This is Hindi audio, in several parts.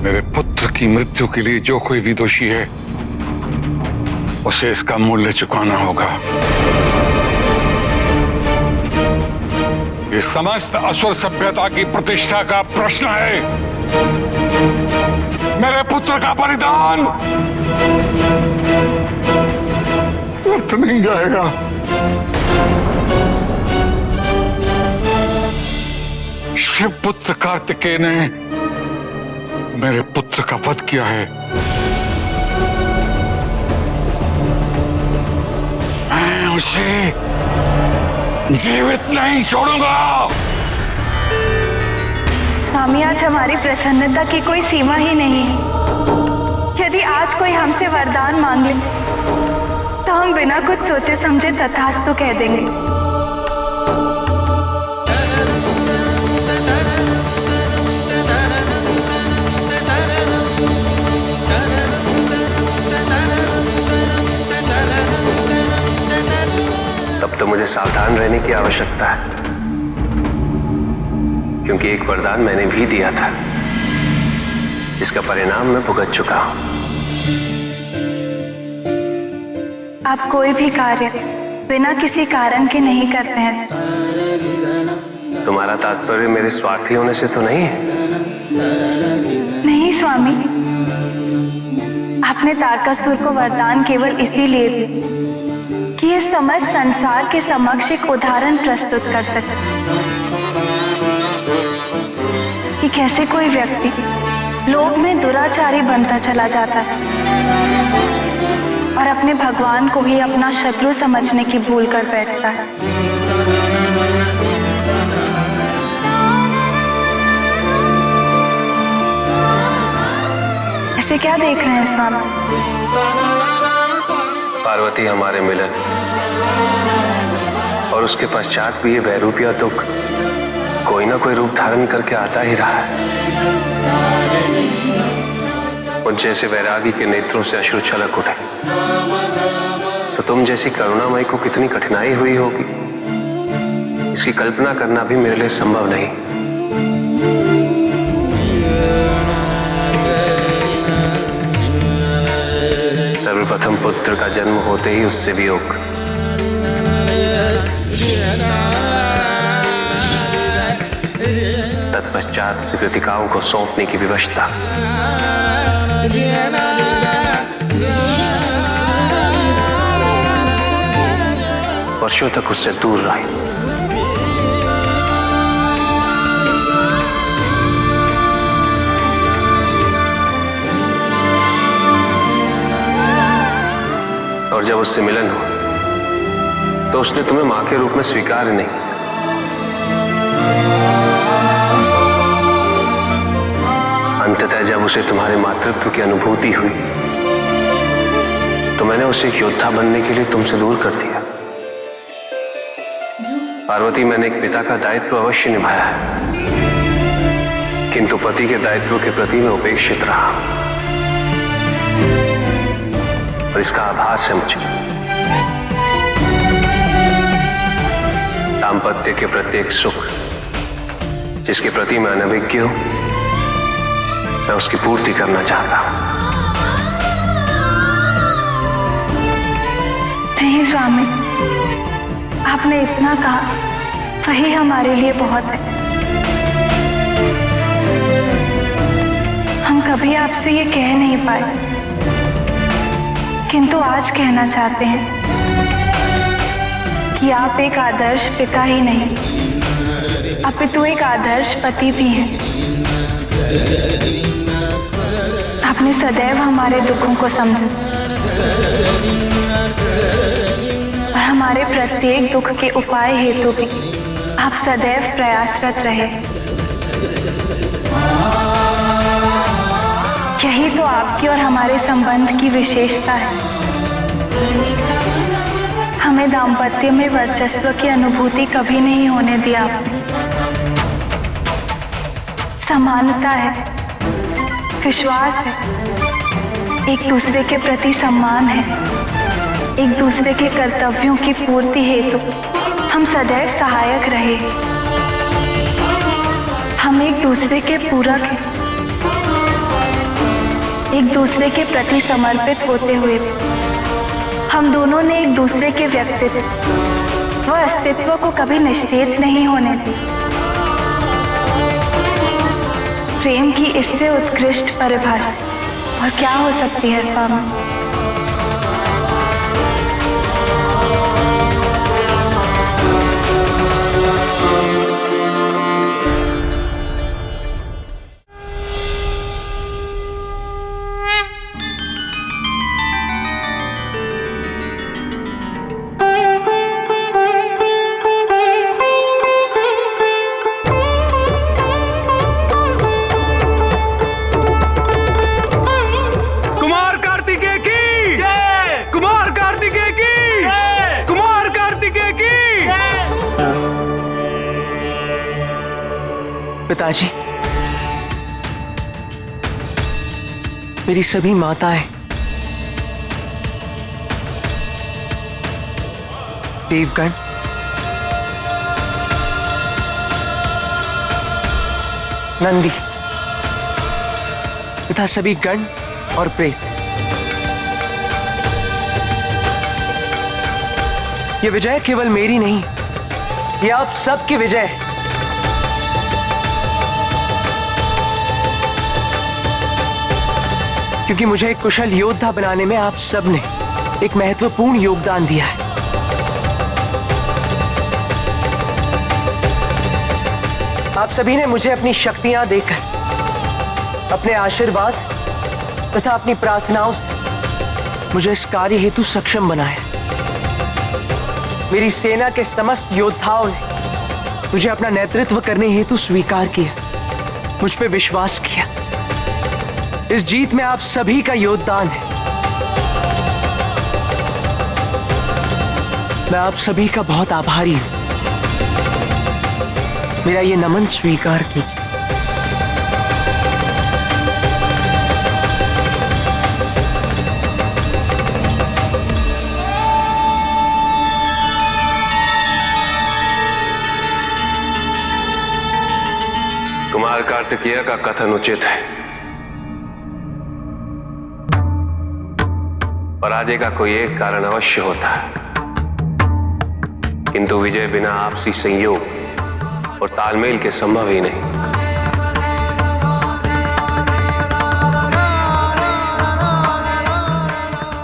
मेरे पुत्र की मृत्यु के लिए जो कोई भी दोषी है उसे इसका मूल्य चुकाना होगा। ये समस्त असुर सभ्यता की प्रतिष्ठा का प्रश्न है। मेरे पुत्र का बलिदान व्यर्थ नहीं जाएगा। शिवपुत्र कार्तिकेय ने मेरे पुत्र का वध किया है। मैं उसे जीवित नहीं छोड़ूंगा। स्वामी, आज हमारी प्रसन्नता की कोई सीमा ही नहीं है। यदि आज कोई हमसे वरदान मांग ले तो हम बिना कुछ सोचे समझे तथास्तु कह देंगे। तब तो मुझे सावधान रहने की आवश्यकता है, क्योंकि एक वरदान मैंने भी दिया था, इसका परिणाम मैं भुगत चुका हूं। आप कोई भी कार्य बिना किसी कारण के नहीं करते हैं। तुम्हारा तात्पर्य मेरे स्वार्थी होने से तो नहीं है? नहीं स्वामी, आपने तारकासुर को वरदान केवल इसीलिए दी कि ये समस्त संसार के समक्ष एक उदाहरण प्रस्तुत कर सके कि कैसे कोई व्यक्ति लोभ में दुराचारी बनता चला जाता है और अपने भगवान को ही अपना शत्रु समझने की भूल कर बैठता है। ऐसे क्या देख रहे हैं स्वामी? पार्वती हमारे मिलन और उसके पश्चात भी ये वैरूपिया दुख कोई ना कोई रूप धारण करके आता ही रहा है। उन जैसे वैरागी के नेत्रों से अश्रु छलक उठे तो तुम जैसी करुणामयी को कितनी कठिनाई हुई होगी, इसकी कल्पना करना भी मेरे लिए संभव नहीं। सर्वप्रथम पुत्र का जन्म होते ही उससे वियोग, तत्पश्चात कृतिकाओं को सौंपने की विवशता, वर्षों तक उससे दूर रहे। और जब उससे मिलन हुआ तो उसने तुम्हें मां के रूप में स्वीकार नहीं। अंततः जब उसे तुम्हारे मातृत्व की अनुभूति हुई तो मैंने उसे एक योद्धा बनने के लिए तुमसे दूर कर दिया। पार्वती, मैंने एक पिता का दायित्व अवश्य निभाया है, किंतु पति के दायित्व के प्रति मैं उपेक्षित रहा और इसका आभास है मुझे। दाम्पत्य के प्रत्येक सुख जिसके प्रति मैं अनभिज्ञ हूं, मैं उसकी पूर्ति करना चाहता हूं। नहीं स्वामी, आपने इतना कहा वही हमारे लिए बहुत है। हम कभी आपसे ये कह नहीं पाए, किंतु आज कहना चाहते हैं कि आप एक आदर्श पिता ही नहीं, अपितु एक आदर्श पति भी हैं। आपने सदैव हमारे दुखों को समझा और हमारे प्रत्येक दुख के उपाय हेतु भी आप सदैव प्रयासरत रहे। यही तो आपकी और हमारे संबंध की विशेषता है। हमें दाम्पत्य में वर्चस्व की अनुभूति कभी नहीं होने दिया। समानता है, विश्वास है, एक दूसरे के प्रति सम्मान है, एक दूसरे के कर्तव्यों की पूर्ति हेतु हम सदैव सहायक रहे। हम एक दूसरे के पूरक हैं। एक दूसरे के प्रति समर्पित होते हुए भी हम दोनों ने एक दूसरे के व्यक्तित्व व अस्तित्व को कभी निस्तेज नहीं होने दी। प्रेम की इससे उत्कृष्ट परिभाषा और क्या हो सकती है स्वामी? पिताजी, मेरी सभी माताएं, देवगण, नंदी तथा सभी गण और प्रेत, ये विजय केवल मेरी नहीं, ये आप सबकी विजय है। क्योंकि मुझे एक कुशल योद्धा बनाने में आप सब ने एक महत्वपूर्ण योगदान दिया है। आप सभी ने मुझे अपनी शक्तियां देकर, अपने आशीर्वाद तथा अपनी प्रार्थनाओं से मुझे इस कार्य हेतु सक्षम बनाया। मेरी सेना के समस्त योद्धाओं ने मुझे अपना नेतृत्व करने हेतु स्वीकार किया, मुझ पे विश्वास किया। इस जीत में आप सभी का योगदान है। मैं आप सभी का बहुत आभारी हूं। मेरा ये नमन स्वीकार कीजिए। कुमार कार्तिकेय का कथन उचित है। पराजय का कोई एक कारण अवश्य होता है, किंतु विजय बिना आपसी संयोग और तालमेल के संभव ही नहीं।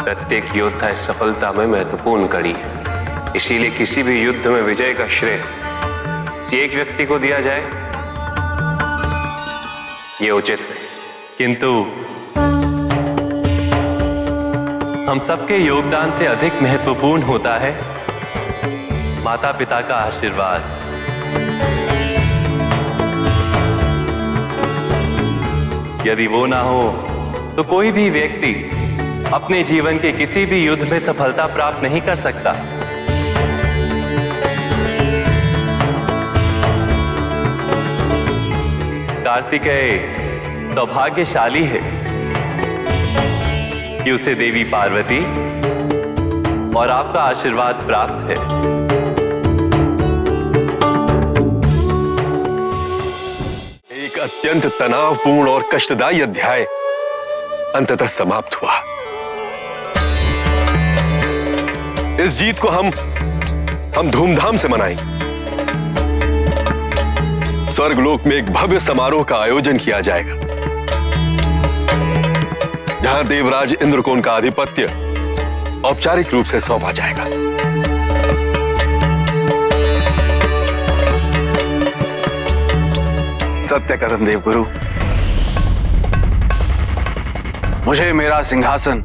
प्रत्येक योद्धा इस सफलता में महत्वपूर्ण कड़ी है। इसीलिए किसी भी युद्ध में विजय का श्रेय किसी एक व्यक्ति को दिया जाए, यह उचित है। किंतु हम सबके योगदान से अधिक महत्वपूर्ण होता है माता पिता का आशीर्वाद। यदि वो ना हो तो कोई भी व्यक्ति अपने जीवन के किसी भी युद्ध में सफलता प्राप्त नहीं कर सकता। कार्तिकेय सौभाग्यशाली है कि उसे देवी पार्वती और आपका आशीर्वाद प्राप्त है। एक अत्यंत तनावपूर्ण और कष्टदायी अध्याय अंततः समाप्त हुआ। इस जीत को हम धूमधाम से मनाएंगे। स्वर्गलोक में एक भव्य समारोह का आयोजन किया जाएगा, जहां देवराज इंद्र को उनका आधिपत्य औपचारिक रूप से सौंपा जाएगा। सत्य कथन देवगुरु, मुझे मेरा सिंहासन,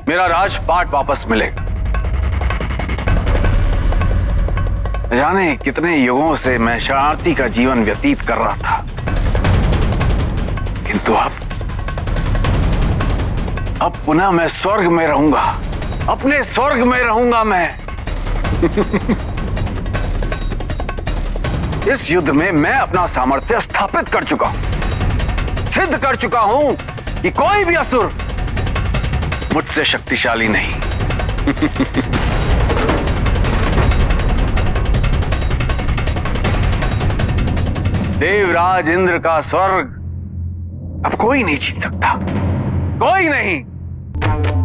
मेरा राजपाट वापस मिलेगा। जाने कितने युगों से मैं शरणार्थी का जीवन व्यतीत कर रहा था, किंतु अब पुनः मैं स्वर्ग में रहूंगा, अपने स्वर्ग में रहूंगा मैं। इस युद्ध में मैं अपना सामर्थ्य स्थापित कर चुका हूं, सिद्ध कर चुका हूं कि कोई भी असुर मुझसे शक्तिशाली नहीं। देवराज इंद्र का स्वर्ग अब कोई नहीं जीत सकता, कोई नहीं।